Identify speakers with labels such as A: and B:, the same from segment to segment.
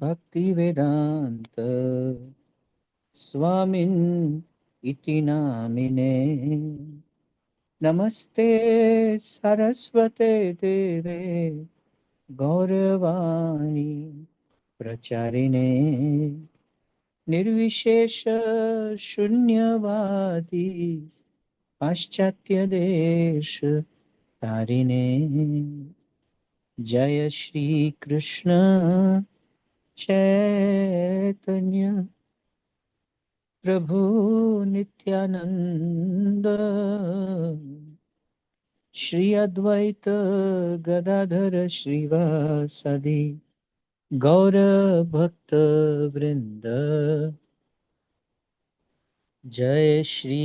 A: भक्तिवेदान्त स्वामिन् इति नामिने। नमस्ते सरस्वते देवे गौरवाणी प्रचारिणे निर्विशेष शून्यवादी पाश्चात्य देश तारिणे। जय श्री कृष्ण चैतन्य प्रभु नित्यानंद श्री अद्वैत गदाधर श्रीवासदि गौर भक्त वृंद। जय श्री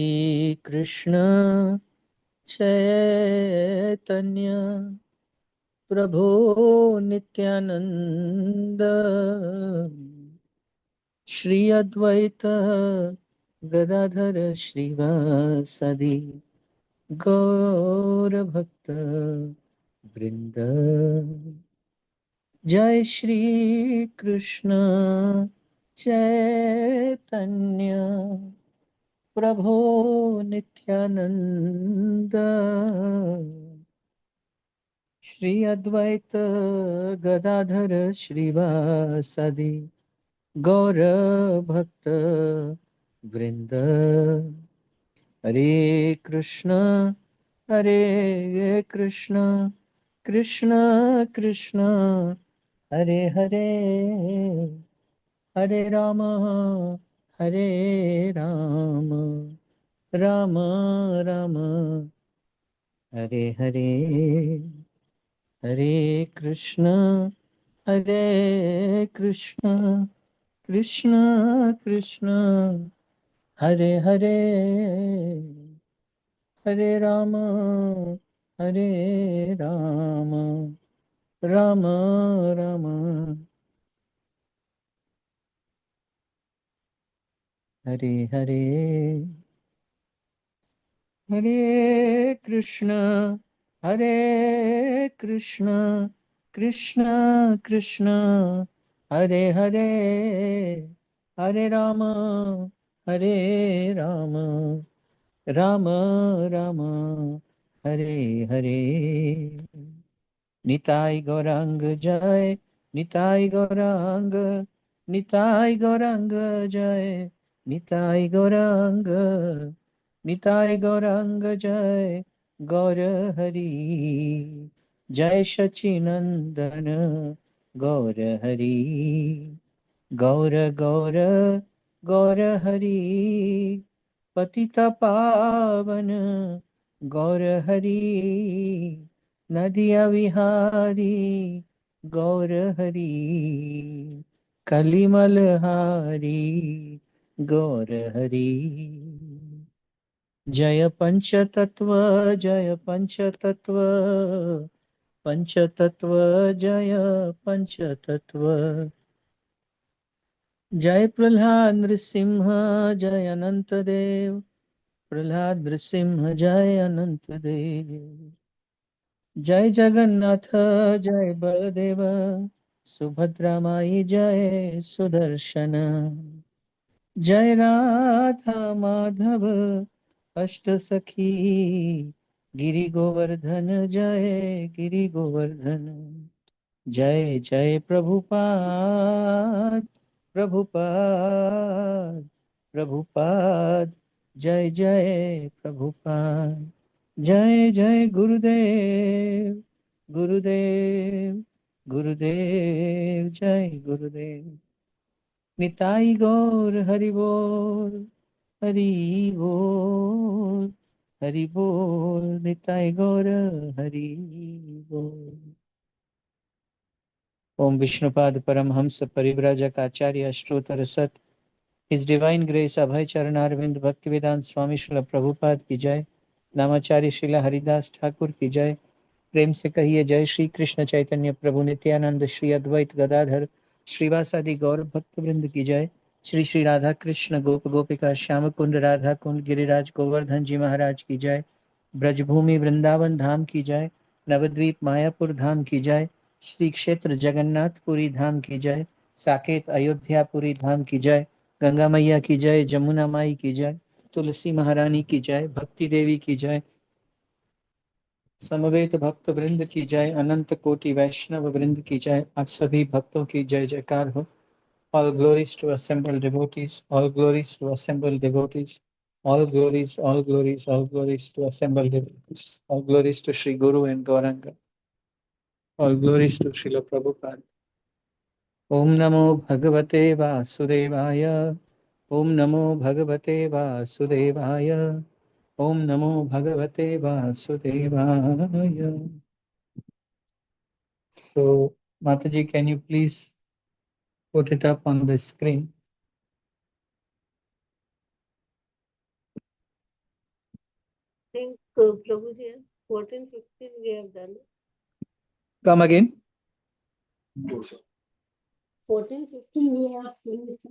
A: कृष्ण चैतन्य प्रभु नित्यानंद श्री अद्वैत गदाधर श्रीवासदि गौर भक्त वृंद। जय श्री कृष्ण चैतन्य प्रभु नित्यानंद श्री अद्वैत गदाधर श्रीवासदि गौर भक्त वृंद। हरे कृष्ण कृष्ण कृष्ण हरे हरे, हरे राम राम राम राम हरे हरे। हरे कृष्ण कृष्ण कृष्ण हरे हरे, हरे राम राम राम हरे हरे। हरे कृष्ण कृष्ण कृष्ण हरे हरे, हरे राम राम राम हरे हरे। निताई गौरांग जय, निताई गौरांग, निताई गौरांग जय, निताई गौरांग, निताई गौरांग जय गौर हरि। जय सचिनंदन गौर हरि, गौर गौर गौर हरि, पतित पावन गौर हरि, नदिया विहारी गौर हरि, कलिमल हारी गौर हरि। जय पंचतत्व, जय पंचतत्व, पंचतत्व जय पंचतत्व। जय प्रह्लाद नृसिंह जय अनंत देव, प्रह्लाद नृसिंह जय अनंत देव। जय जगन्नाथ जय बलदेव, सुभद्रा माई जय सुदर्शन। जय राधा माधव अष्ट सखी, गिरि गोवर्धन जय गिरि गोवर्धन। जय जय प्रभुपाद, प्रभुपाद प्रभुपाद, जय जय प्रभुपाद। जय जय गुरुदेव, गुरुदेव गुरुदेव जय गुरुदेव। निताई गौर हरि बोल, हरि बोल, हरि बोल, निताई गौर हरि बोल। ओम विष्णुपाद परमहंस परिव्राजक आचार्य अष्टोत्तर सत हिज डिवाइन ग्रेस अभय चरण अरविंद भक्तिवेदांत स्वामी श्रील प्रभुपाद की जय। नामाचार्य श्रीला हरिदास ठाकुर की जय। प्रेम से कहिए जय श्री कृष्ण चैतन्य प्रभु नित्यानंद श्री अद्वैत गदाधर श्रीवासादि गौर भक्त वृंद की जय। श्री श्री राधा कृष्ण गोप गोपिका श्याम कुंड राधा कुंड गिरिराज गोवर्धन जी महाराज की जय। ब्रजभूमि वृंदावन धाम की जय। नवद्वीप मायापुर धाम की जय। श्री क्षेत्र जगन्नाथपुरी धाम की जय। साकेत अयोध्यापुरी धाम की जय, गंगा मैया की जय, जमुना माई की जय, तुलसी महारानी की जय, भक्ति देवी की जय, समवेत भक्त वृंद की जय, अनंत कोटि वैष्णव वृंद की जय। आप सभी भक्तों की जय जयकार हो। All glories to assembled devotees, all glories to assembled devotees, all glories, all glories, all glories to assembled devotees, all glories to Sri Guru and Gauranga, all glories to Srila Prabhupada. Om Namo Bhagavate Vasudevaya, Om Namo Bhagavate Vasudevaya, Om Namo Bhagavate Vasudevaya. So, Mataji, can you please put it up on the screen?
B: I think Prabhuji, 14, 15 we have done.
A: Come again.
B: 14, 15 we have finished.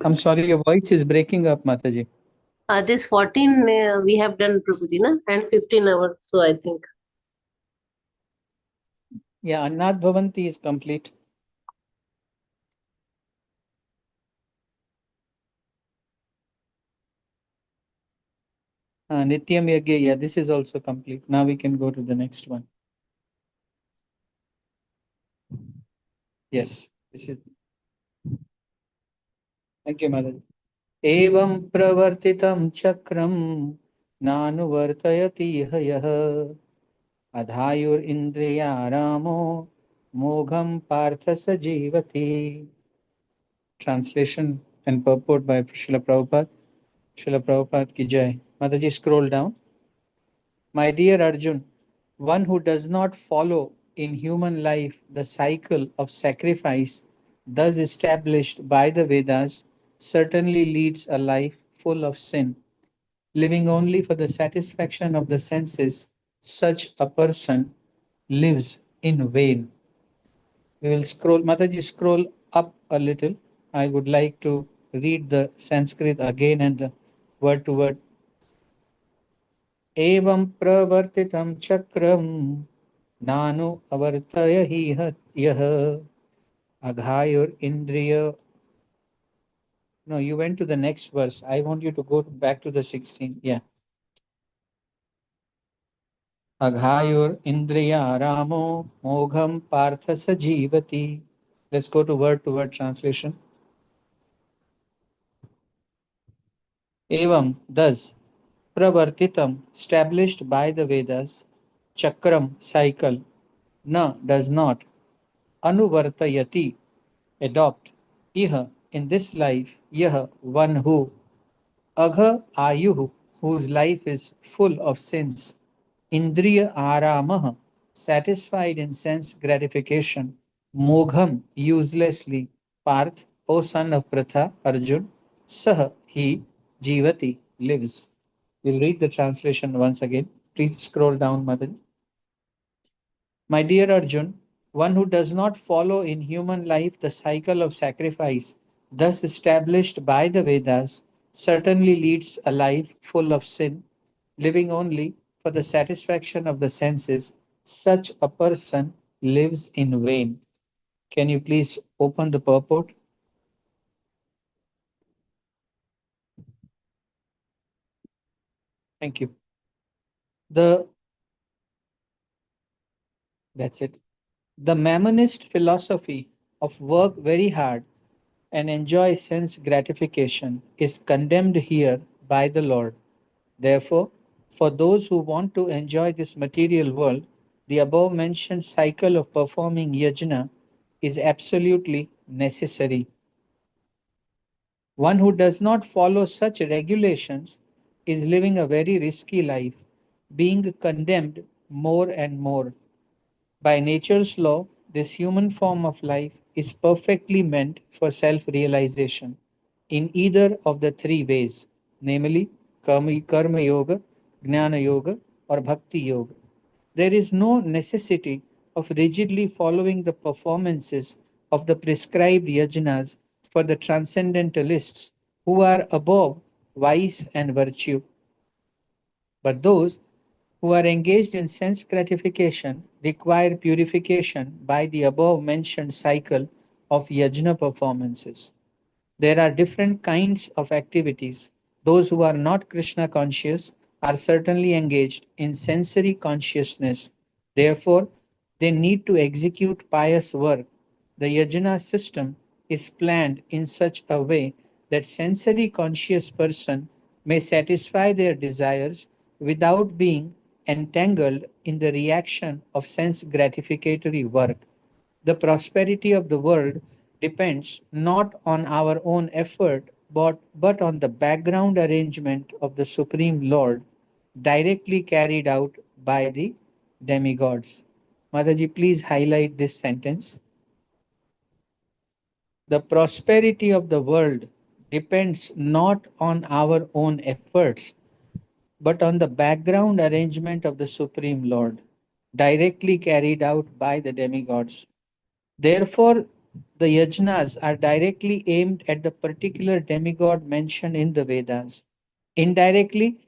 A: I'm sorry, your voice is breaking up, Mataji.
B: This 14 we have done Prabhuji, na? And 15 hours, so I think.
A: Yeah, Annat Bhavanti is complete. Nityam Yagya, yeah, this is also complete. Now we can go to the next one. Yes, this is. Thank you, Mataji. Evam pravartitam chakram nanuvartayati yah adhayur indriya ramo mogham partha sajivati. Translation and purport by Srila Prabhupada. Srila Prabhupada ki jai. Mataji, scroll down. My dear Arjun, one who does not follow in human life the cycle of sacrifice thus established by the Vedas certainly leads a life full of sin. Living only for the satisfaction of the senses, such a person lives in vain. We will scroll, Mataji, scroll up a little. I would like to read the Sanskrit again and the word to word. एवं प्रवर्तितं चक्रं नानु अवर्तय हि यः अघायुरिन्द्रिय. No, you went to the next verse. I want you to go back to the 16. Yeah. Aghayur mogham partha sajivati. Let's go to word translation. Evam, thus, pravartitam, established by the Vedas, chakram, cycle, na, does not, anuvartayati, adopt, iha, in this life, yah, one who, agha ayuhu, whose life is full of sins, indriya aramah, satisfied in sense gratification, mogham, uselessly, parth, O son of Pratha, Arjun, sah, he, jivati, lives. We'll read the translation once again. Please scroll down, Madan. My dear Arjun, one who does not follow in human life the cycle of sacrifice, thus established by the Vedas, certainly leads a life full of sin, living only for the satisfaction of the senses. Such a person lives in vain. Can you please open the purport? Thank you. That's it. The Mammonist philosophy of work very hard and enjoy sense gratification is condemned here by the Lord. Therefore, for those who want to enjoy this material world, the above mentioned cycle of performing yajna is absolutely necessary. One who does not follow such regulations is living a very risky life, being condemned more and more. By nature's law, this human form of life is perfectly meant for self realization in either of the three ways, namely Karma Yoga, Jnana Yoga, or Bhakti Yoga. There is no necessity of rigidly following the performances of the prescribed yajnas for the transcendentalists who are above vice and virtue. But those who are engaged in sense gratification require purification by the above mentioned cycle of yajna performances. There are different kinds of activities. Those who are not Krishna conscious are certainly engaged in sensory consciousness. Therefore, they need to execute pious work. The yajna system is planned in such a way that sensory conscious person may satisfy their desires without being entangled in the reaction of sense gratificatory work. The prosperity of the world depends not on our own effort but on the background arrangement of the Supreme Lord, directly carried out by the demigods. Mataji, please highlight this sentence. The prosperity of the world depends not on our own efforts but on the background arrangement of the Supreme Lord, directly carried out by the demigods. Therefore, the yajnas are directly aimed at the particular demigod mentioned in the Vedas. Indirectly,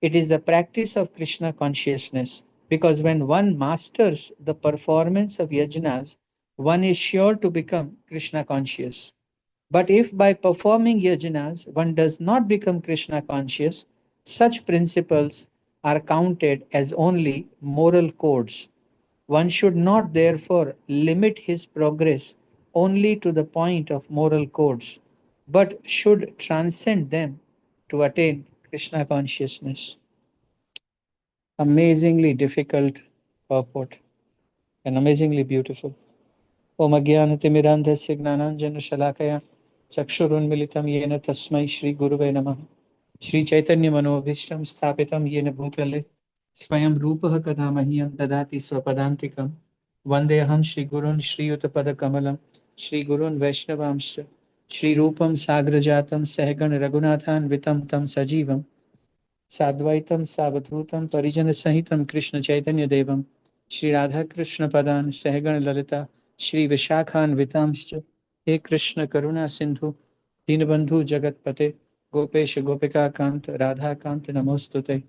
A: it is the practice of Krishna consciousness, because when one masters the performance of yajnas, one is sure to become Krishna conscious. But if by performing yajnas one does not become Krishna conscious, such principles are counted as only moral codes. One should not therefore limit his progress only to the point of moral codes, but should transcend them to attain Krishna consciousness. Amazingly difficult purport and amazingly beautiful. Om Agyanatimirandhasya Gnananjana Shalakaya Chakshurunmilitam Yena Tasmai Shri Guruve Namaha Shri Chaitanya Manobhishtam Sthapitam Yena Bhutale Swayam Rupaha Kada Mahyam Dadati Swapadantikam Vandeham Shri Gurun Shri Utapada Kamalam Shri Gurun Vaishnavamscha Shri Rupam Sagrajatam Sahagan Raghunathan Vitam Tam Sajivam Sadvaitam Savadhutam Parijana Sahitam Krishna Chaitanya Devam Shri Radha Krishna Padan Sahagan Lalita Shri Vishakhan Vitamscha He Krishna Karuna Sindhu Dinabandhu Jagatpate Gopesh Gopika Kant Radha Kant Namostute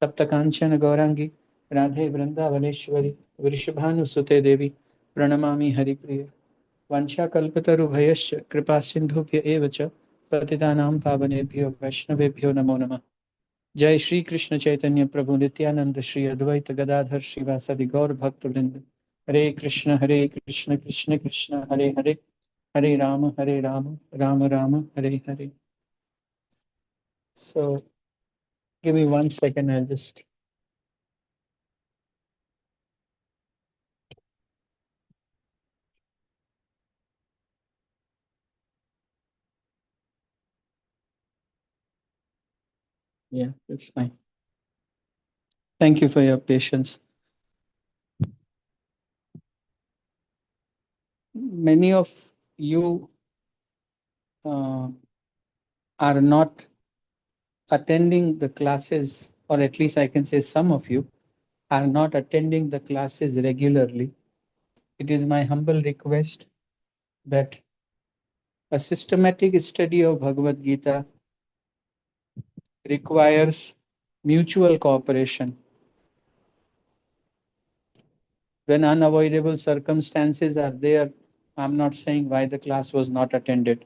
A: Tapta Kanchana Gaurangi Radhe Vrindavaneshwari Vrishabhanu Sute Devi Pranamami Haripriya Vancha Kalpataru Bhayascha Kripa Sindhubhya Evacha Patitanam Pavanebhyo Vaishnavebhyo Namo Namah जय श्री कृष्ण चैतन्य प्रभु नित्यानंद श्री अद्वैत गदाधर श्रीवासदि गौर भक्तवृंद हरे Krishna Krishna Krishna Hare Hare Hare Ram Ram Ram Hare Hare. So give me 1 second, I'll just yeah, it's fine. Thank you for your patience. Many of you are not attending the classes, or at least I can say some of you are not attending the classes regularly. It is my humble request that a systematic study of Bhagavad Gita requires mutual cooperation. When unavoidable circumstances are there, I'm not saying why the class was not attended.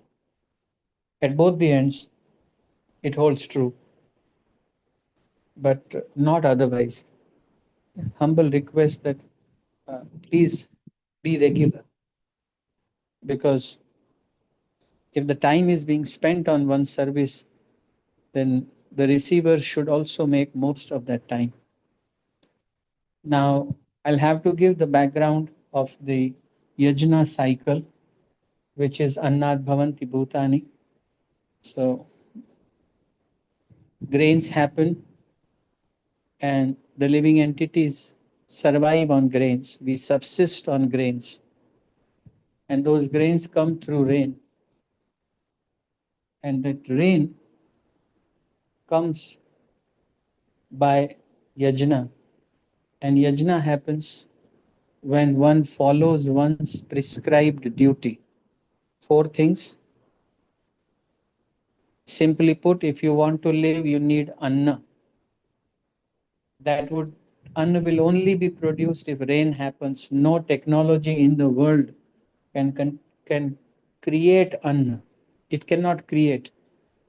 A: At both the ends, it holds true, but not otherwise. Humble request that please be regular, because if the time is being spent on one service, then the receiver should also make most of that time. Now, I'll have to give the background of the Yajna cycle, which is Annad Bhavanti Bhutani. So, grains happen and the living entities survive on grains. We subsist on grains. And those grains come through rain. And that rain comes by Yajna. And Yajna happens when one follows one's prescribed duty. 4 things. Simply put, if you want to live, you need anna. That would Anna will only be produced if rain happens. No technology in the world can create Anna. It cannot create.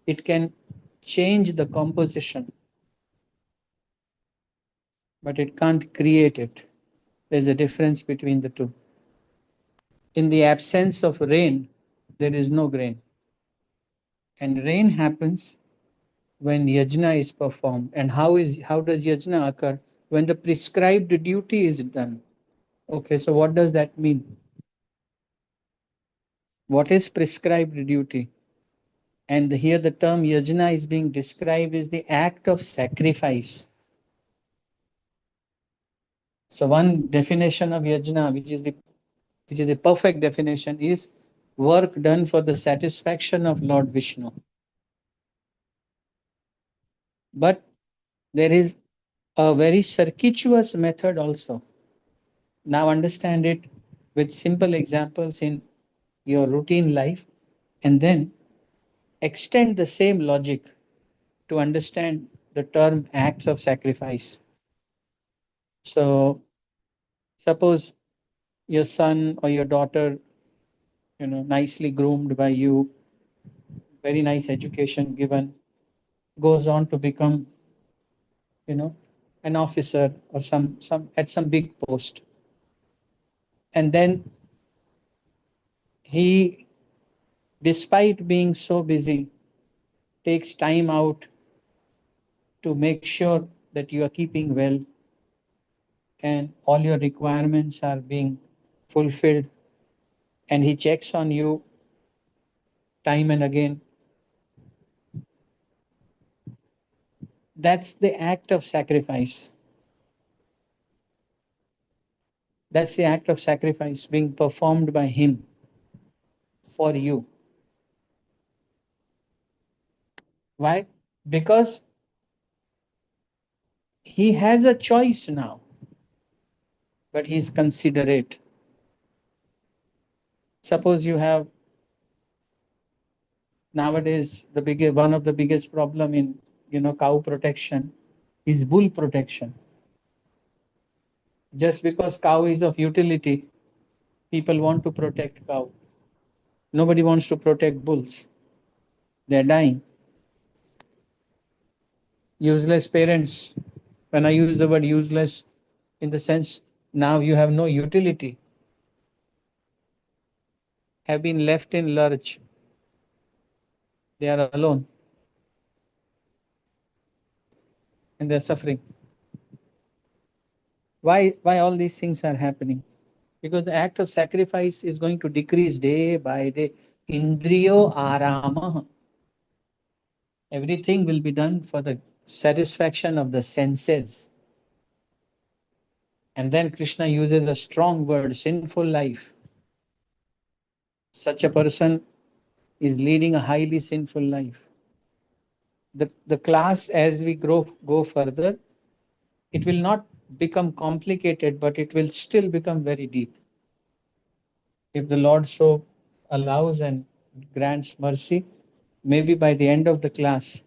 A: It can change the composition, but it can't create it. There's a difference between the two. In the absence of rain, there is no grain. And rain happens when yajna is performed. And how does yajna occur? When the prescribed duty is done. Okay, so what does that mean? What is prescribed duty? And here the term yajna is being described as the act of sacrifice. So one definition of yajna, which is the perfect definition, is work done for the satisfaction of Lord Vishnu. But there is a very circuitous method also. Now understand it with simple examples in your routine life, and then extend the same logic to understand the term acts of sacrifice. So suppose your son or your daughter, nicely groomed by you, very nice education given, goes on to become, you know, an officer or some at some big post. And then he, despite being so busy, takes time out to make sure that you are keeping well and all your requirements are being fulfilled. And he checks on you time and again. That's the act of sacrifice. That's the act of sacrifice being performed by him for you. Why? Because he has a choice now, but he's considerate. Suppose you have nowadays one of the biggest problem in cow protection is bull protection. Just because cow is of utility, people want to protect cow. Nobody wants to protect bulls. They're dying. Useless parents. When I use the word useless, in the sense now you have no utility, have been left in lurch. They are alone and they're suffering. Why all these things are happening? Because the act of sacrifice is going to decrease day by day. Indriyo arama. Everything will be done for the satisfaction of the senses. And then Krishna uses a strong word, sinful life. Such a person is leading a highly sinful life. The class, as we go further, it will not become complicated, but it will still become very deep. If the Lord so allows and grants mercy, maybe by the end of the class,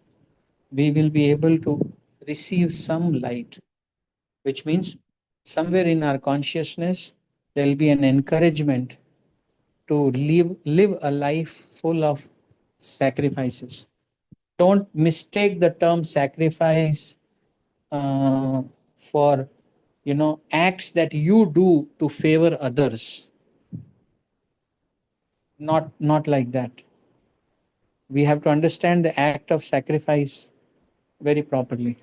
A: we will be able to receive some light, which means somewhere in our consciousness, there will be an encouragement to live a life full of sacrifices. Don't mistake the term sacrifice uh, for acts that you do to favor others. Not like that. We have to understand the act of sacrifice very properly.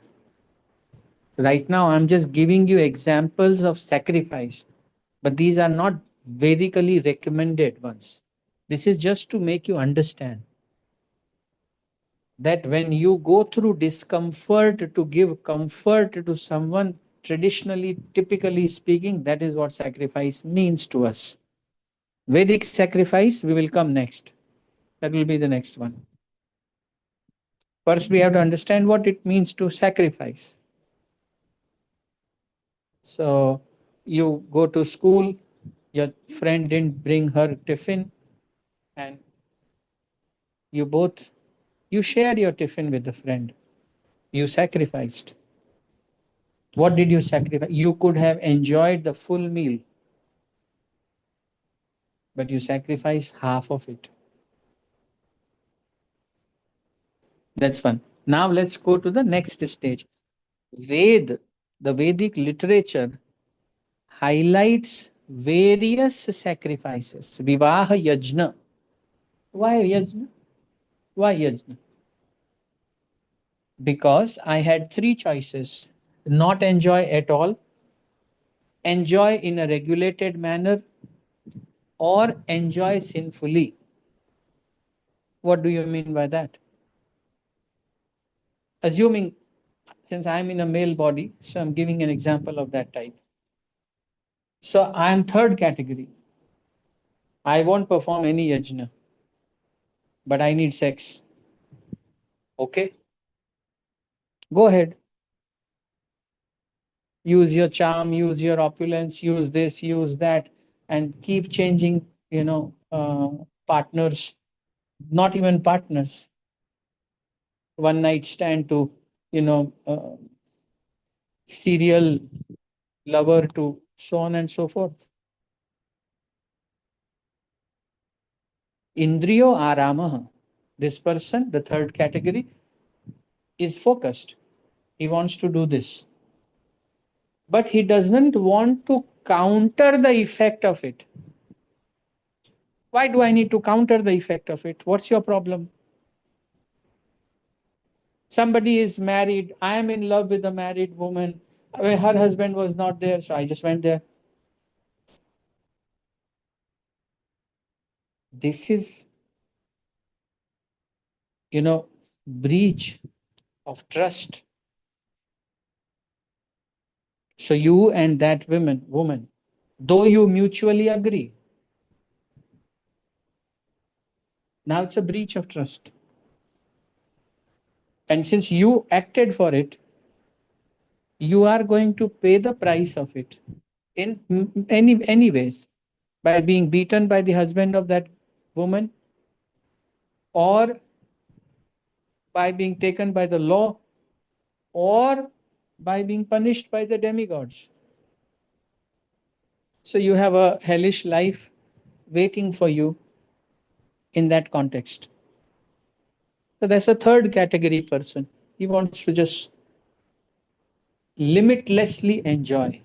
A: Right now, I'm just giving you examples of sacrifice, but these are not Vedically recommended ones. This is just to make you understand that when you go through discomfort to give comfort to someone, traditionally, typically speaking, that is what sacrifice means to us. Vedic sacrifice, we will come next. That will be the next one. First, we have to understand what it means to sacrifice. So, you go to school, your friend didn't bring her tiffin, and you share your tiffin with the friend. You sacrificed. What did you sacrifice? You could have enjoyed the full meal, but you sacrifice half of it. That's one. Now let's go to the next stage. Ved, the Vedic literature highlights various sacrifices. Vivaha yajna. Why yajna? Why yajna? Because I had three choices: not enjoy at all, enjoy in a regulated manner, or enjoy sinfully. What do you mean by that? Assuming, since I'm in a male body, so I'm giving an example of that type. So I'm third category. I won't perform any yajna, but I need sex. Okay, go ahead. Use your charm, use your opulence, use this, use that, and keep changing, partners, not even partners, one night stand to, serial lover to so on and so forth. Indriyo aramaha. This person, the third category, is focused. He wants to do this. But he doesn't want to counter the effect of it. Why do I need to counter the effect of it? What's your problem? Somebody is married. I am in love with a married woman. Her husband was not there, so I just went there. This is, breach of trust. So you and that woman, though you mutually agree, now it's a breach of trust. And since you acted for it, you are going to pay the price of it in any ways, by being beaten by the husband of that woman, or by being taken by the law, or by being punished by the demigods. So you have a hellish life waiting for you in that context. So that's a third category person. He wants to just limitlessly enjoy.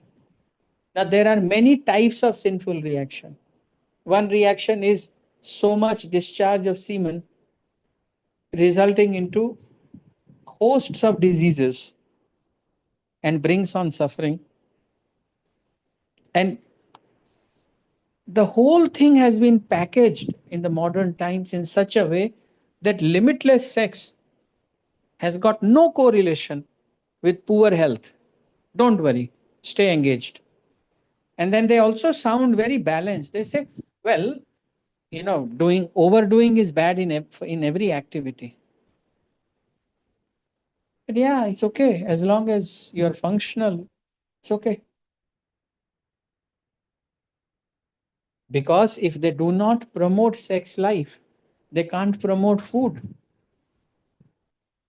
A: Now, there are many types of sinful reaction. One reaction is so much discharge of semen resulting into hosts of diseases and brings on suffering. And the whole thing has been packaged in the modern times in such a way that limitless sex has got no correlation with poor health. Don't worry, stay engaged. And then they also sound very balanced. They say, well, doing overdoing is bad in every activity. But yeah, it's okay as long as you're functional. It's okay. Because if they do not promote sex life, they can't promote food.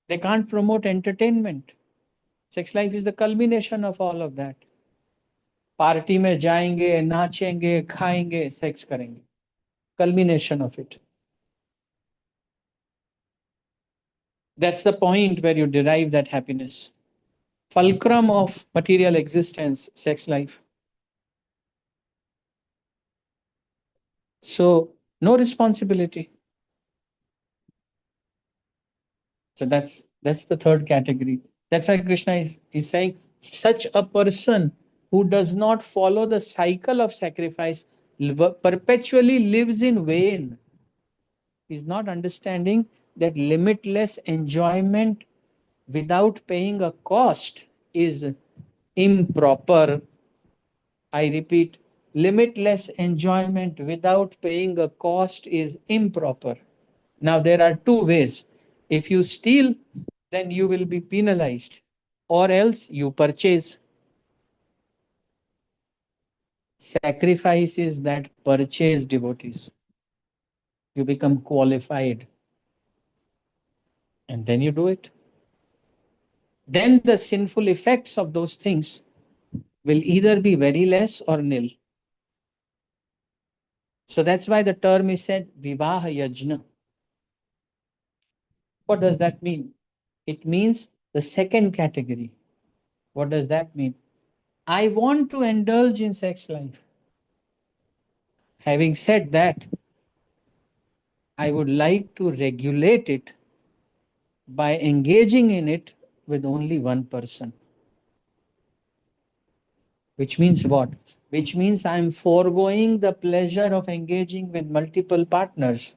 A: They can't promote entertainment. Sex life is the culmination of all of that. Party में जाएंगे, नाचेंगे, खाएंगे, sex करेंगे. Culmination of it. That's the point where you derive that happiness. Fulcrum of material existence, sex life. So, no responsibility. So that's the third category. That's why Krishna is saying such a person who does not follow the cycle of sacrifice perpetually lives in vain. Is not understanding that limitless enjoyment without paying a cost is improper. I repeat, limitless enjoyment without paying a cost is improper. Now, there are two ways. If you steal, then you will be penalized, or else you purchase. Sacrifice is that purchase devotees. You become qualified, and then you do it. then the sinful effects of those things will either be very less or nil. So that's why the term is said Vivaha Yajna. What does that mean? It means the second category. What does that mean? I want to indulge in sex life. Having said that, I would like to regulate it by engaging in it with only one person. Which means what? Which means I'm foregoing the pleasure of engaging with multiple partners.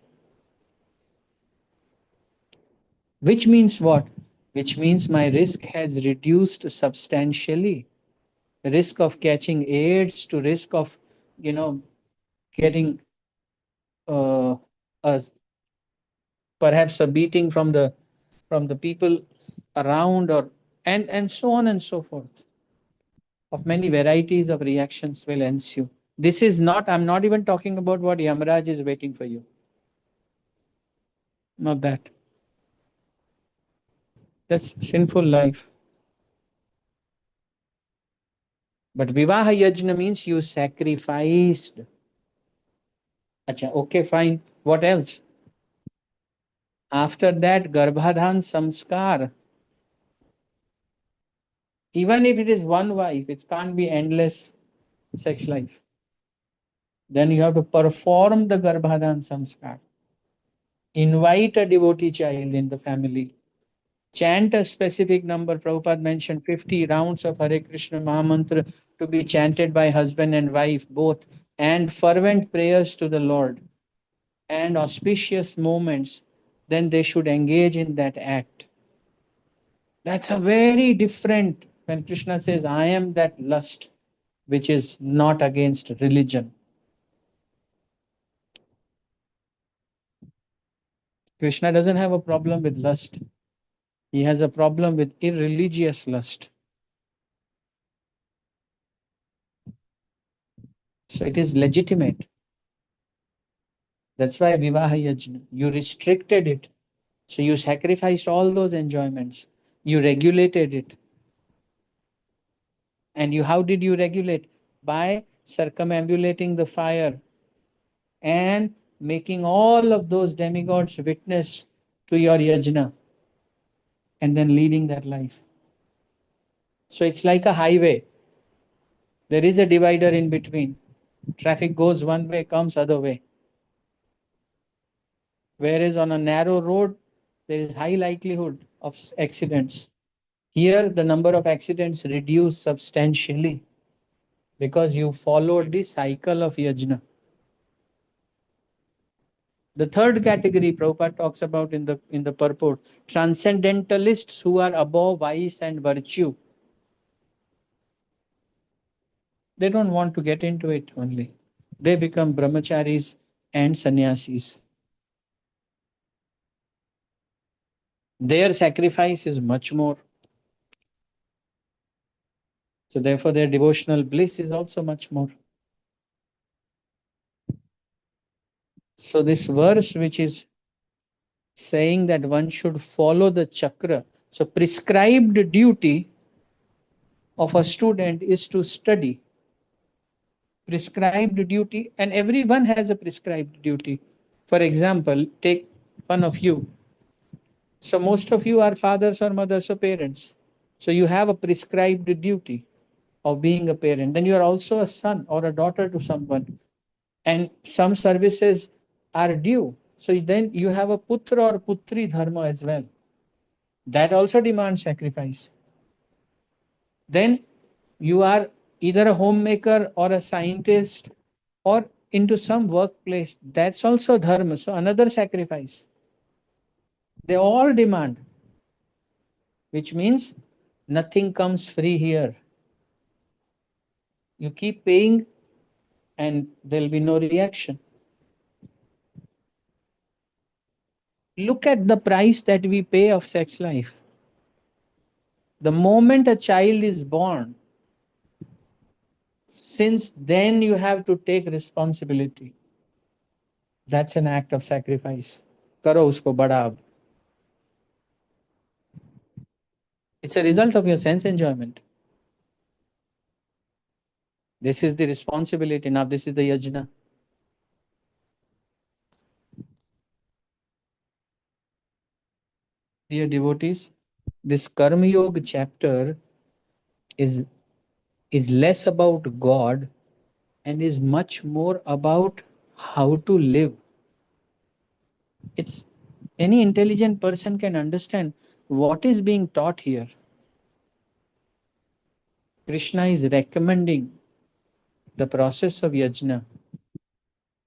A: Which means what? Which means my risk has reduced substantially. Risk of catching AIDS to risk of, you know, getting uh, a, perhaps a beating from the people around, or and so on and so forth. Of many varieties of reactions will ensue. This is not, I'm not even talking about what Yamraj is waiting for you. Not that. That's sinful life. But Vivaha Yajna means you sacrificed. Acha, okay, fine. What else? After that, Garbhadhan Samskar. Even if it is one wife, it can't be endless sex life. Then you have to perform the Garbhadhan Samskar. Invite a devotee child in the family. Chant a specific number. Prabhupada mentioned 50 rounds of Hare Krishna Mahamantra to be chanted by husband and wife both, and fervent prayers to the Lord and auspicious moments. Then they should engage in that act. That's a very different when Krishna says, I am that lust which is not against religion. Krishna doesn't have a problem with lust. He has a problem with irreligious lust. So it is legitimate. That's why Vivaha Yajna, you restricted it. So you sacrificed all those enjoyments. You regulated it. And you, how did you regulate? By circumambulating the fire and making all of those demigods witness to your yajna, and then leading that life. So it's like a highway. There is a divider in between. Traffic goes one way, comes other way. Whereas on a narrow road, there is high likelihood of accidents. Here, the number of accidents reduced substantially because you followed the cycle of yajna. The third category Prabhupada talks about in the purport, transcendentalists who are above vice and virtue. They don't want to get into it only. They become brahmacharis and sannyasis. Their sacrifice is much more. So therefore their devotional bliss is also much more. So this verse which is saying that one should follow the chakra. So prescribed duty of a student is to study. Prescribed duty, and everyone has a prescribed duty. For example, take one of you. So most of you are fathers or mothers or parents. So you have a prescribed duty of being a parent. Then you are also a son or a daughter to someone. And some services are due. So then you have a putra or putri dharma as well. That also demands sacrifice. Then you are either a homemaker or a scientist or into some workplace. That's also dharma. So another sacrifice. They all demand, which means nothing comes free here. You keep paying and there'll be no reaction. Look at the price that we pay of sex life. The moment a child is born, since then you have to take responsibility. That's an act of sacrifice. Karo usko bada ab. It's a result of your sense enjoyment. This is the responsibility. Now, this is the yajna. Dear devotees, this Karma Yoga chapter is is less about God and is much more about how to live. It's any intelligent person can understand what is being taught here. Krishna is recommending the process of yajna,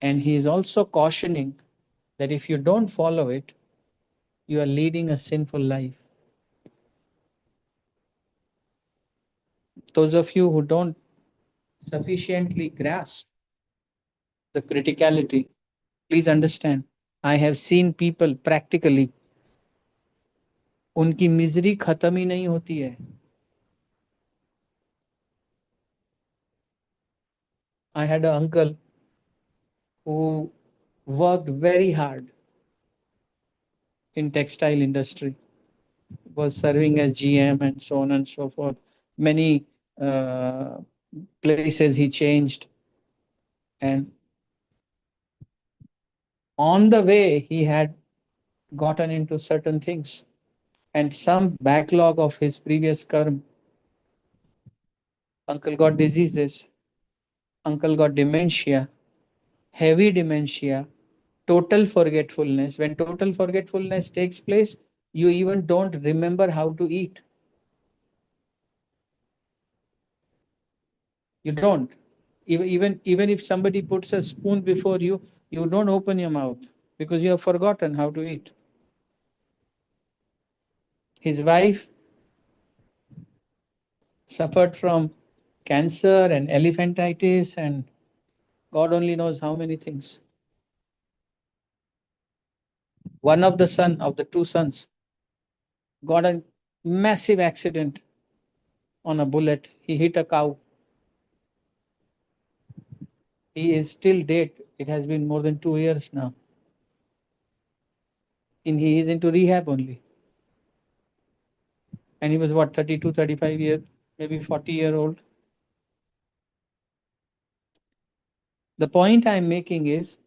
A: and he is also cautioning that if you don't follow it, you are leading a sinful life. Those of you who don't sufficiently grasp the criticality, please understand. I have seen people practically, उनकी misery खत्म ही नहीं होती है. I had an uncle who worked very hard in textile industry, was serving as GM and so on and so forth. Many uh, places he changed, and on the way he had gotten into certain things and some backlog of his previous karma. Uncle got diseases, uncle got dementia, heavy dementia, total forgetfulness. When total forgetfulness takes place, you even don't remember how to eat. You don't. Even if somebody puts a spoon before you, you don't open your mouth because you have forgotten how to eat. His wife suffered from cancer and elephantitis and God only knows how many things. One of the two sons got a massive accident on a bullet. He hit a cow. He is still dead. It has been more than 2 years now. And he is into rehab only. And he was what, 32, 35 years, maybe 40-year old. The point I'm making is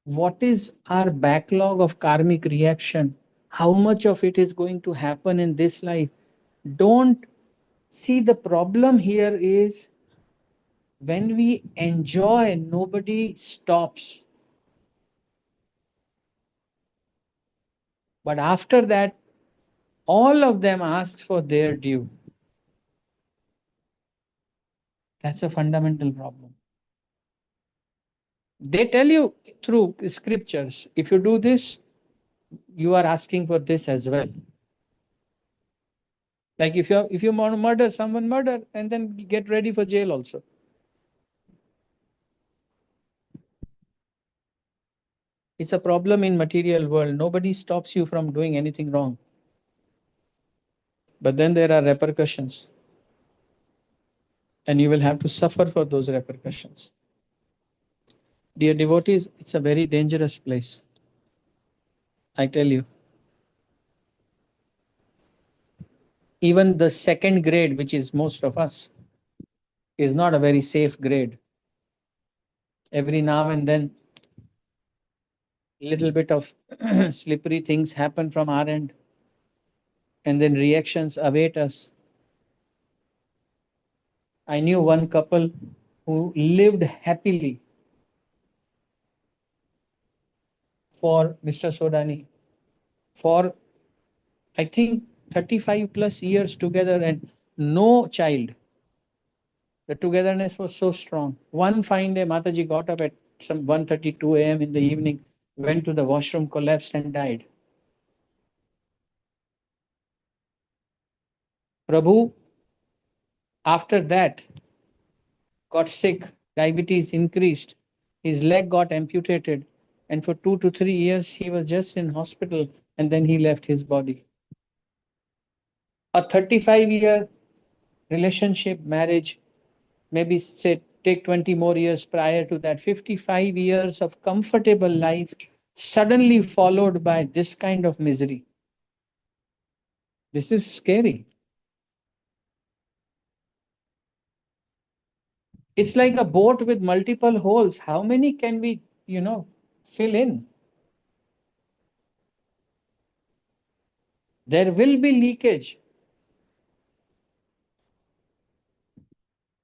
A: what is our backlog of karmic reaction? How much of it is going to happen in this life? Don't see the problem here is when we enjoy, nobody stops. But after that, all of them ask for their due. That's a fundamental problem. They tell you through scriptures, if you do this, you are asking for this as well. Like if you want to murder someone, murder and then get ready for jail also. It's a problem in material world. Nobody stops you from doing anything wrong. But then there are repercussions. And you will have to suffer for those repercussions. Dear devotees, it's a very dangerous place. I tell you. Even the second grade, which is most of us, is not a very safe grade. Every now and then, little bit of slippery things happen from our end, and then reactions await us. I knew one couple who lived happily for Mr. Sodani for, I think, 35 plus years together and no child. The togetherness was so strong. One fine day, Mataji got up at some 1:32 a.m. in the evening, went to the washroom, collapsed and died. Prabhu, after that, got sick, diabetes increased, his leg got amputated, and for 2 to 3 years he was just in hospital and then he left his body. A 35-year relationship, marriage, maybe say take 20 more years prior to that, 55 years of comfortable life, suddenly followed by this kind of misery. This is scary. It's like a boat with multiple holes. How many can we, fill in? There will be leakage.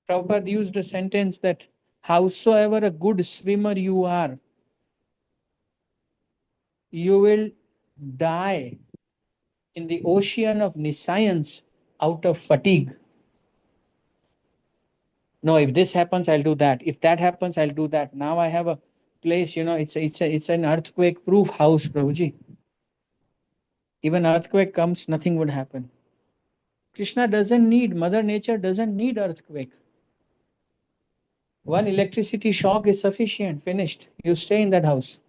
A: Prabhupada used a sentence that howsoever a good swimmer you are, you will die in the ocean of nescience out of fatigue. No, if this happens, I'll do that. If that happens, I'll do that. Now I have a place, it's an earthquake proof house, Prabhuji. Even earthquake comes, nothing would happen. Krishna doesn't need, Mother Nature doesn't need earthquake. One electricity shock is sufficient, finished. You stay in that house.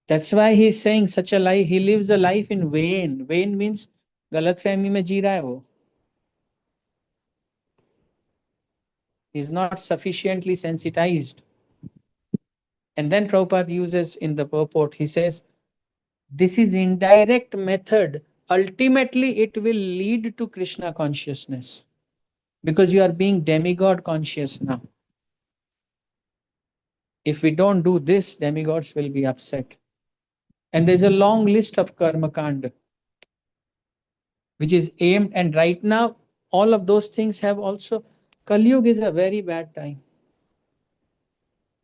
A: That's why he's saying such a life. He lives a life in vain. Vain means गलत फहमी में जी रहा है वो. He's not sufficiently sensitized. And then Prabhupada uses in the purport, he says, this is indirect method. Ultimately, it will lead to Krishna consciousness because you are being demigod conscious now. If we don't do this, demigods will be upset. And there's a long list of karma kanda, which is aimed. And right now, all of those things have also. Kali Yuga is a very bad time.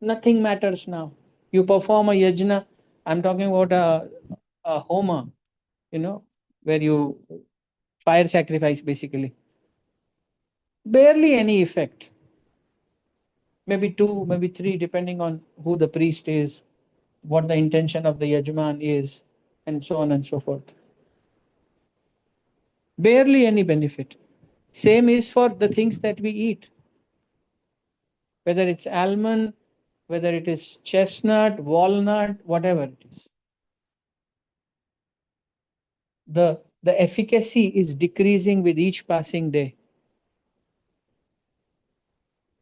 A: Nothing matters now. You perform a yajna. I'm talking about a homa, where you fire sacrifice basically. Barely any effect. Maybe two, maybe three, depending on who the priest is, what the intention of the yajman is, and so on and so forth. Barely any benefit. Same is for the things that we eat. Whether it's almond, whether it is chestnut, walnut, whatever it is. The efficacy is decreasing with each passing day.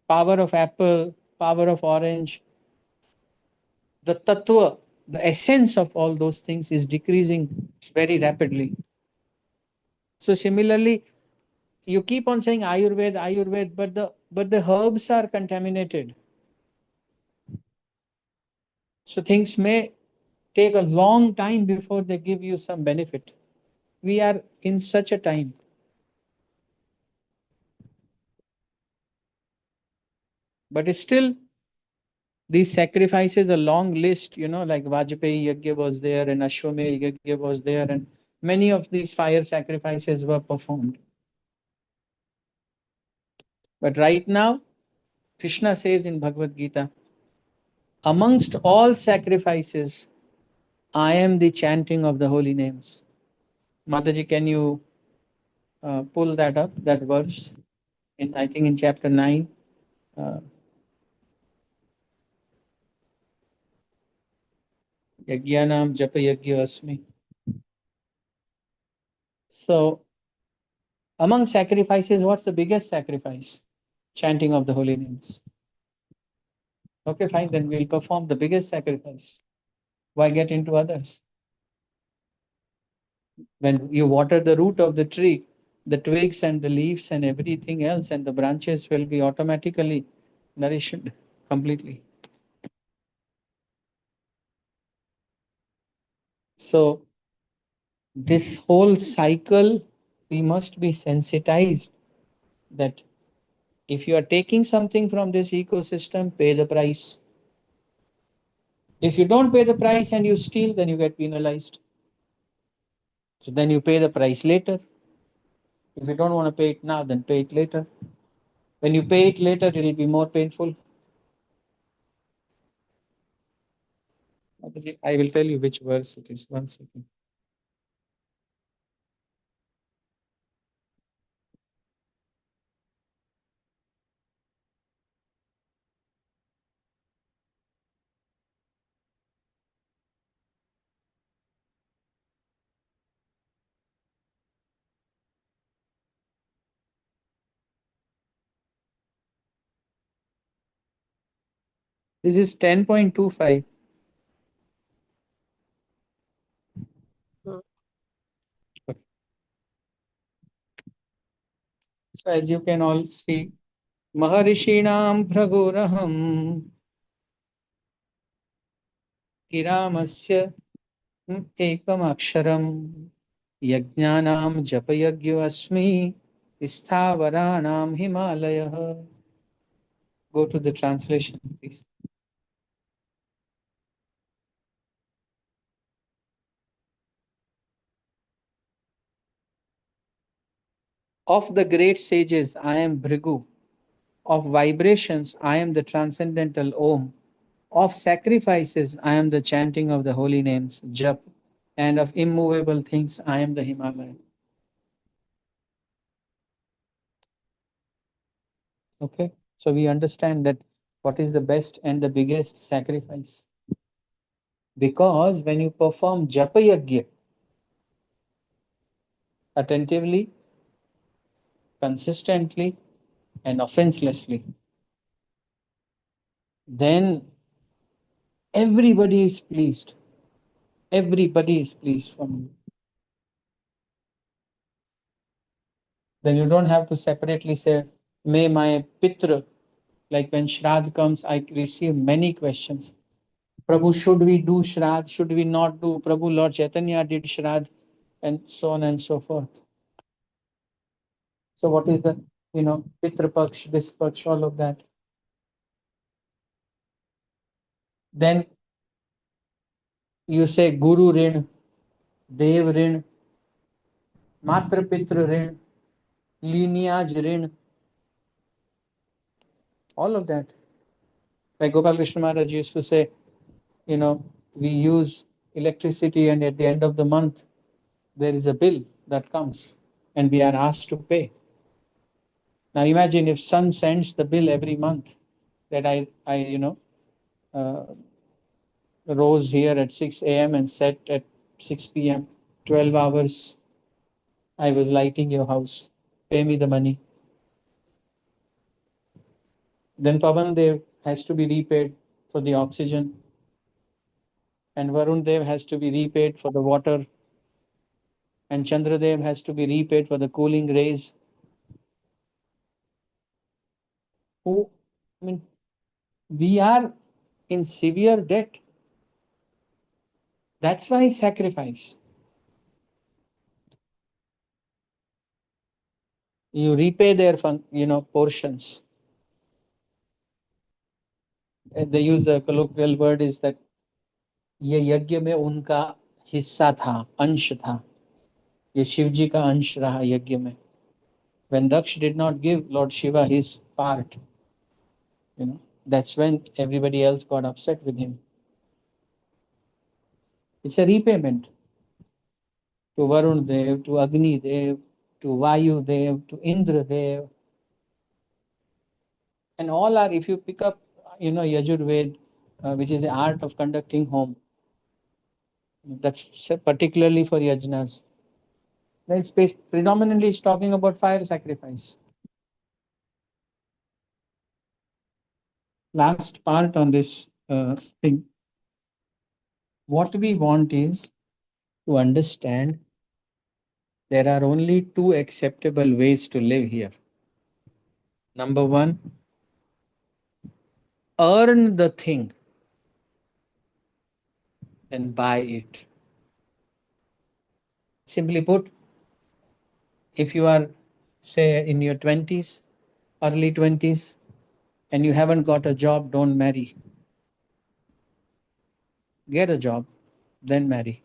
A: Power of apple, power of orange, the tattva, the essence of all those things is decreasing very rapidly. So similarly, you keep on saying Ayurveda, but the herbs are contaminated. So things may take a long time before they give you some benefit. We are in such a time. But still, these sacrifices, a long list, like Vajpayee Yajna was there and Ashwamedh Yajna was there, and many of these fire sacrifices were performed. But right now, Krishna says in Bhagavad Gita, amongst all sacrifices, I am the chanting of the holy names. Mataji, can you pull that up, that verse? I think in chapter 9. Yajnanam japa yajna asmi. So, among sacrifices, what's the biggest sacrifice? Chanting of the holy names. Okay, fine, then we'll perform the biggest sacrifice. Why get into others? When you water the root of the tree, the twigs and the leaves and everything else, and the branches will be automatically nourished completely. So, this whole cycle, we must be sensitized that if you are taking something from this ecosystem, pay the price. If you don't pay the price and you steal, then you get penalized. So then you pay the price later. If you don't want to pay it now, then pay it later. When you pay it later, it will be more painful. I will tell you which verse it is. One second. This is 10.25. So as you can all see, Maharishinam Bhraguraham Kiramasya Ekam Aksharam Yajnanam Japayagyo Asmi Istavaranam Himalaya. Go to the translation, please. Of the great sages, I am Bhrigu. Of vibrations, I am the transcendental Om. Of sacrifices, I am the chanting of the holy names, Jap. And of immovable things, I am the Himalaya. Okay, so we understand that what is the best and the biggest sacrifice. Because when you perform Japa Yagya attentively, consistently, and offenselessly, then everybody is pleased. Everybody is pleased from you. Then you don't have to separately say, may my pitra, like when Shraddh comes, I receive many questions. Prabhu, should we do Shraddh? Should we not do? Prabhu, Lord Chaitanya did Shraddh, and so on and so forth. So what is the, Pitra Paksh, this Paksh, all of that. Then you say Guru Rin, Dev Rin, Matra Pitra Rin, lineage Rin, all of that. Like Gopal Krishna Maharaj used to say, we use electricity and at the end of the month, there is a bill that comes and we are asked to pay. Now imagine if sun sends the bill every month that I uh, rose here at 6 a.m. and set at 6 p.m. 12 hours. I was lighting your house. Pay me the money. Then Pavan Dev has to be repaid for the oxygen. And Varun Dev has to be repaid for the water. And Chandra Dev has to be repaid for the cooling rays. Who, I mean, we are in severe debt. That's why sacrifice. You repay their portions. They use a colloquial word is that ये यज्ञ में उनका हिस्सा था, अंश था. ये शिव जी का अंश रहा यज्ञ में. When Daksh did not give Lord Shiva his part, that's when everybody else got upset with him. It's a repayment to Varun Dev, to Agni Dev, to Vayu Dev, to Indra Dev. And all are, if you pick up, Yajurved, which is the art of conducting home, that's particularly for yajnas. It's predominantly is talking about fire sacrifice. Last part on this thing. What we want is to understand there are only two acceptable ways to live here. Number one, earn the thing and buy it. Simply put, if you are, say, in your 20s, early 20s, and you haven't got a job, don't marry. Get a job, then marry.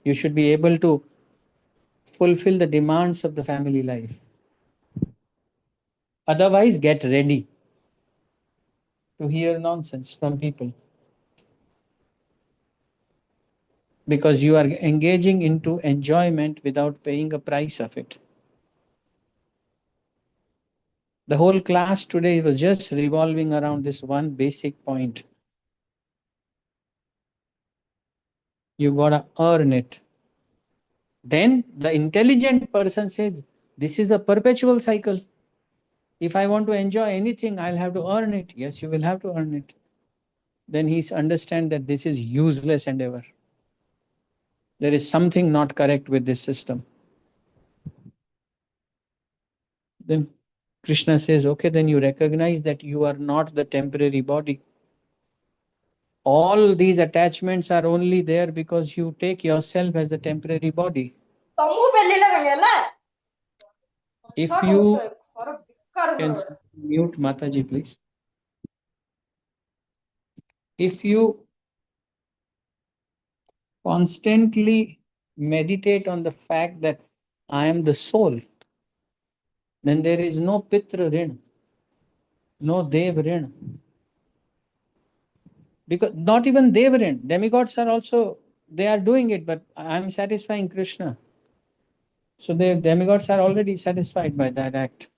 A: You should be able to fulfill the demands of the family life. Otherwise, get ready to hear nonsense from people. Because you are engaging into enjoyment without paying a price of it. The whole class today was just revolving around this one basic point. You gotta earn it. Then the intelligent person says, this is a perpetual cycle. If I want to enjoy anything, I'll have to earn it. Yes, you will have to earn it. Then he's understand that this is useless endeavor. There is something not correct with this system. Then Krishna says, okay, then you recognize that you are not the temporary body. All these attachments are only there because you take yourself as a temporary body. If you can mute Mataji, please. If you constantly meditate on the fact that I am the soul, then there is no Pitra Rin, no Dev Rin. Because not even Dev Rin, demigods are also, they are doing it, but I am satisfying Krishna. So the demigods are already satisfied by that act.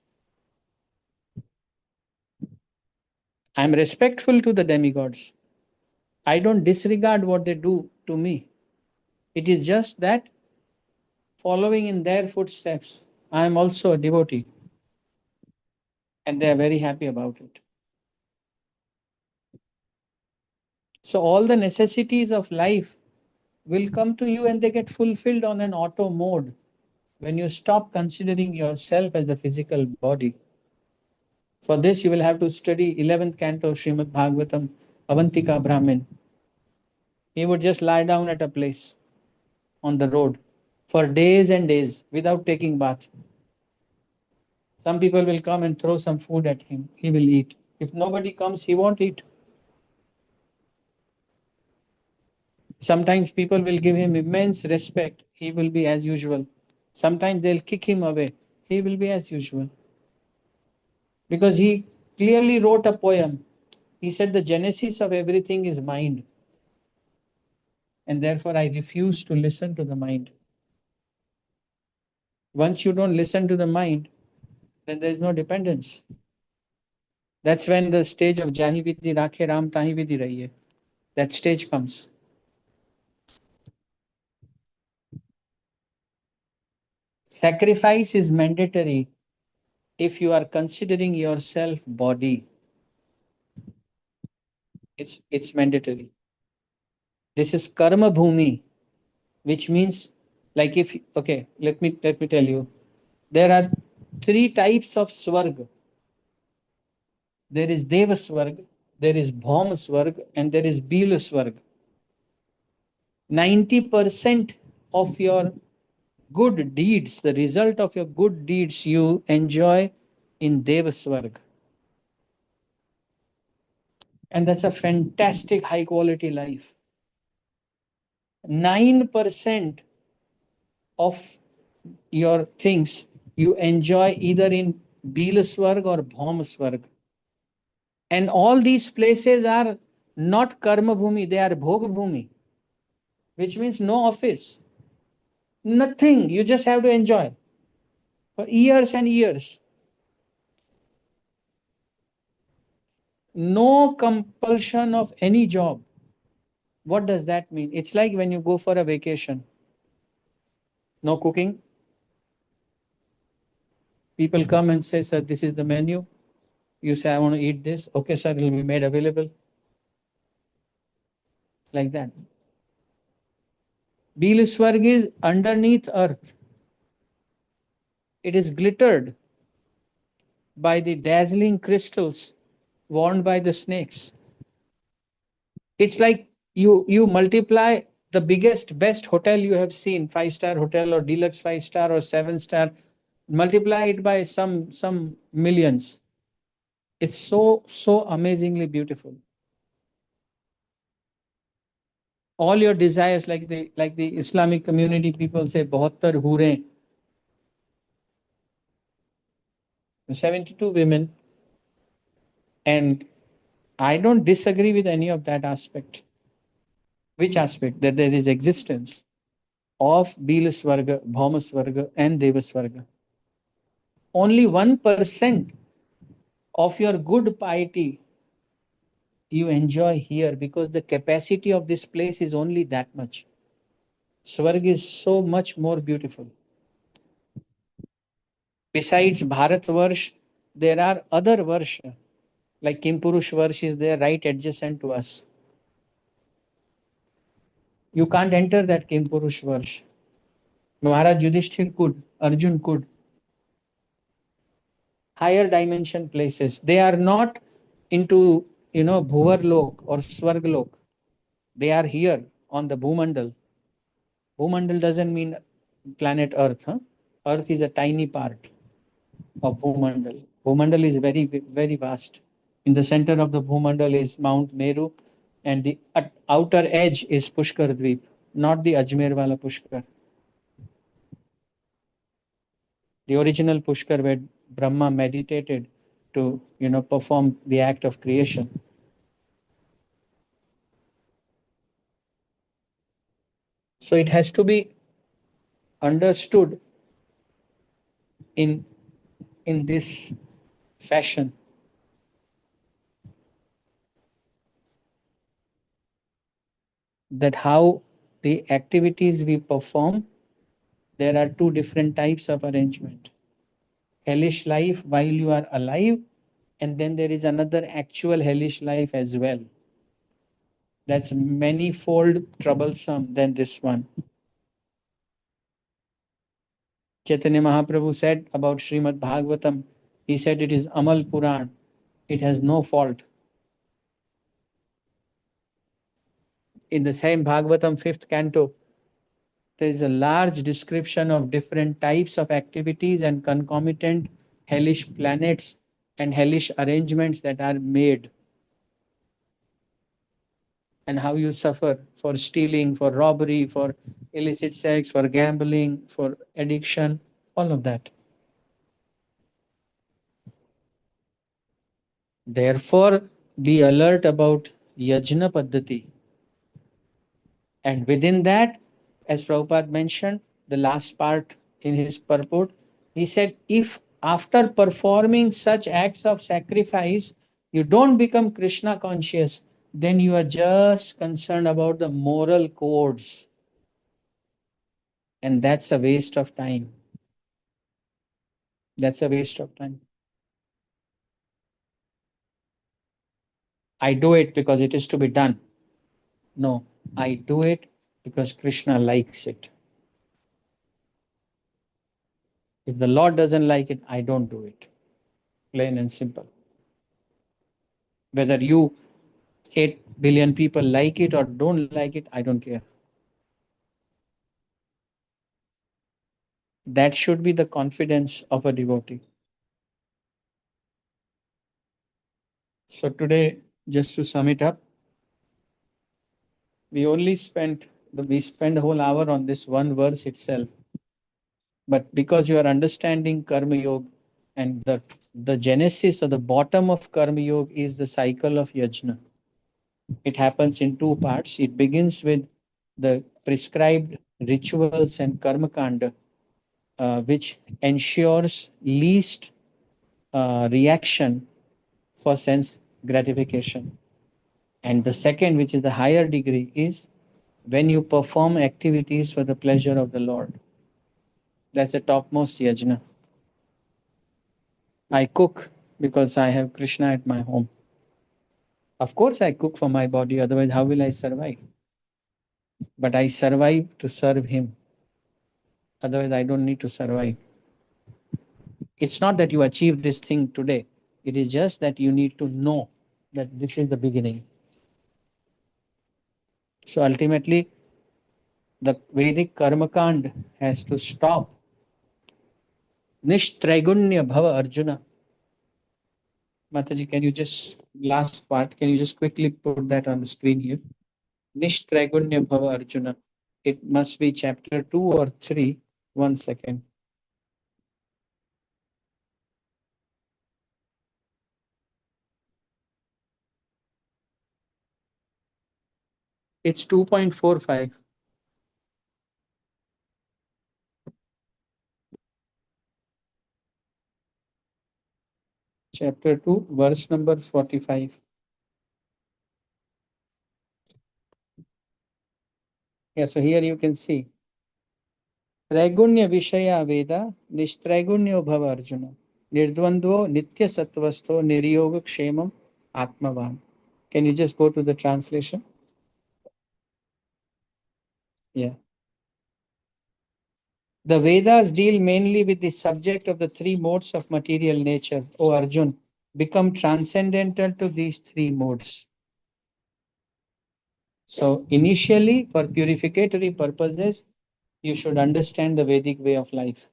A: I am respectful to the demigods. I don't disregard what they do to me. It is just that following in their footsteps, I am also a devotee. And they are very happy about it. So all the necessities of life will come to you and they get fulfilled on an auto mode when you stop considering yourself as the physical body. For this, you will have to study 11th canto of Srimad Bhagavatam, Avantika Brahmin. He would just lie down at a place on the road for days and days without taking bath. Some people will come and throw some food at him. He will eat. If nobody comes, he won't eat. Sometimes people will give him immense respect. He will be as usual. Sometimes they'll kick him away. He will be as usual. Because he clearly wrote a poem. He said the genesis of everything is mind. And therefore I refuse to listen to the mind. Once you don't listen to the mind, then there is no dependence. That's when the stage of Jahi Vidhi Rakhe Ram Tahi Vidhi Rahiye. That stage comes. Sacrifice is mandatory if you are considering yourself body. It's mandatory. This is karma bhumi, which means like if okay, let me tell you. There are three types of swarg. There is Deva Swarg, there is Bhaum Swarg, and there is Bila Swarg. 90% of your good deeds, the result of your good deeds, you enjoy in Deva Swarg. And that's a fantastic high quality life. 9% of your things you enjoy either in Bila Swarg or Bhaum Swarg. And all these places are not Karma Bhumi, they are Bhog Bhumi, which means no office, nothing. You just have to enjoy for years and years. No compulsion of any job. What does that mean? It's like when you go for a vacation. No cooking. People come and say, sir, this is the menu. You say, I want to eat this. Okay, sir, it will be made available. Like that. Biliswarg is underneath earth. It is glittered by the dazzling crystals worn by the snakes. It's like you multiply the biggest, best hotel you have seen, 5-star hotel or deluxe 5-star or 7-star, multiply it by some millions. It's so amazingly beautiful. All your desires, like the Islamic community people say, 72 hure, 72 women, and I don't disagree with any of that aspect. Which aspect? That there is existence of Bilaswarga, Bhaumaswarga, and Devaswarga. Only 1% of your good piety you enjoy here because the capacity of this place is only that much. Swarg is so much more beautiful. Besides Bharatvarsh, there are other Varsh, like Kimpurush Varsh is there right adjacent to us. You can't enter that Kimpurush Varsh. Maharaj Yudhishthir could, Arjun could. higher dimension places. They are not into, Bhuvarlok or Swarglok. They are here on the Bhumandal. Bhumandal doesn't mean planet Earth. Huh? Earth is a tiny part of Bhumandal. Bhumandal is very, very vast. In the center of the Bhumandal is Mount Meru, and the outer edge is Pushkar Dweep, not the Ajmer wala Pushkar. The original Pushkar where Brahma meditated to, perform the act of creation. So it has to be understood in this fashion, that how the activities we perform, there are two different types of arrangement: hellish life while you are alive, and then there is another actual hellish life as well, that's many-fold troublesome than this one. Chaitanya Mahaprabhu said about Srimad Bhagavatam, he said it is Amal Puran, it has no fault. In the same Bhagavatam 5th canto, there is a large description of different types of activities and concomitant hellish planets and hellish arrangements that are made, and how you suffer for stealing, for robbery, for illicit sex, for gambling, for addiction, all of that. Therefore, be alert about yajna paddhati. And within that, as Prabhupada mentioned, the last part in his purport, he said, if after performing such acts of sacrifice, you don't become Krishna conscious, then you are just concerned about the moral codes. And that's a waste of time. That's a waste of time. I do it because it is to be done. No, I do it because Krishna likes it. If the Lord doesn't like it, I don't do it. Plain and simple. Whether you 8 billion people like it or don't like it, I don't care. That should be the confidence of a devotee. So today, just to sum it up, we spent a whole hour on this one verse itself. But because you are understanding Karma Yoga, and the genesis or the bottom of Karma Yoga is the cycle of yajna. It happens in two parts. It begins with the prescribed rituals and karma kanda, which ensures least reaction for sense gratification. And the second, which is the higher degree, is when you perform activities for the pleasure of the Lord. That's the topmost yajna. I cook because I have Krishna at my home. Of course, I cook for my body, otherwise, how will I survive? But I survive to serve Him. Otherwise, I don't need to survive. It's not that you achieve this thing today, it is just that you need to know that this is the beginning. So ultimately, the Vedic Karmakand has to stop. Nishtraigunya Bhava Arjuna. Mataji, can you just, last part, can you just quickly put that on the screen here? Nishtraigunya Bhava Arjuna. It must be chapter 2 or 3. 1 second. It's 2.45. Chapter 2, verse number 45. Yeah, so here you can see. Traigunya Vishaya Veda, Nishtraigunya Bhava Arjuna. Nirdvandvo Nitya Sattvasto Niryoga Kshemam Atmavan. Can you just go to the translation? Yeah. The Vedas deal mainly with the subject of the three modes of material nature. O Arjun, become transcendental to these three modes. So initially, for purificatory purposes, you should understand the Vedic way of life.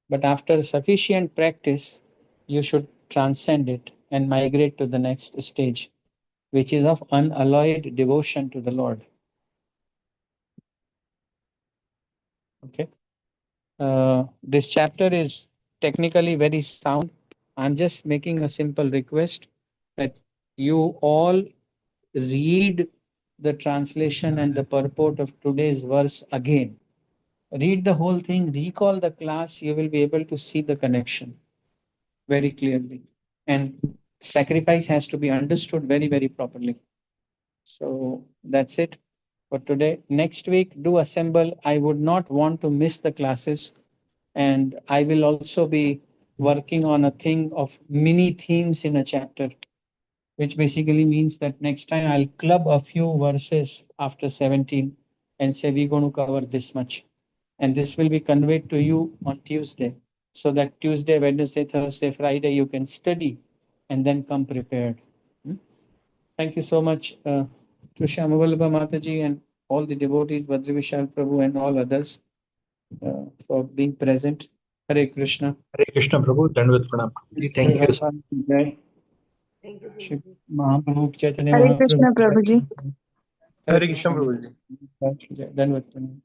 A: But after sufficient practice, you should transcend it and migrate to the next stage, which is of unalloyed devotion to the Lord. Okay. This chapter is technically very sound. I'm just making a simple request that you all read the translation and the purport of today's verse again. Read the whole thing, recall the class, you will be able to see the connection very clearly. And sacrifice has to be understood very, very properly. So that's it for today. Next week, do assemble. I would not want to miss the classes. And I will also be working on a thing of mini themes in a chapter, which basically means that next time I'll club a few verses after 17 and say we're going to cover this much. And this will be conveyed to you on Tuesday, so that Tuesday, Wednesday, Thursday, Friday, you can study and then come prepared. Thank you so much, Trusha Amavalabha Mataji and all the devotees, Badri Vishal Prabhu and all others for being present. Hare Krishna.
C: Hare Krishna Prabhu, Dandavat Pranam. Thank you.
A: Jai.
B: Thank you.
A: Shri Mahaprabhu Chaitanya
D: Hare
A: Mahaprabhu.
D: Krishna, Prabhuji.
C: Hare Krishna Prabhu.
A: Dandavat Pranam.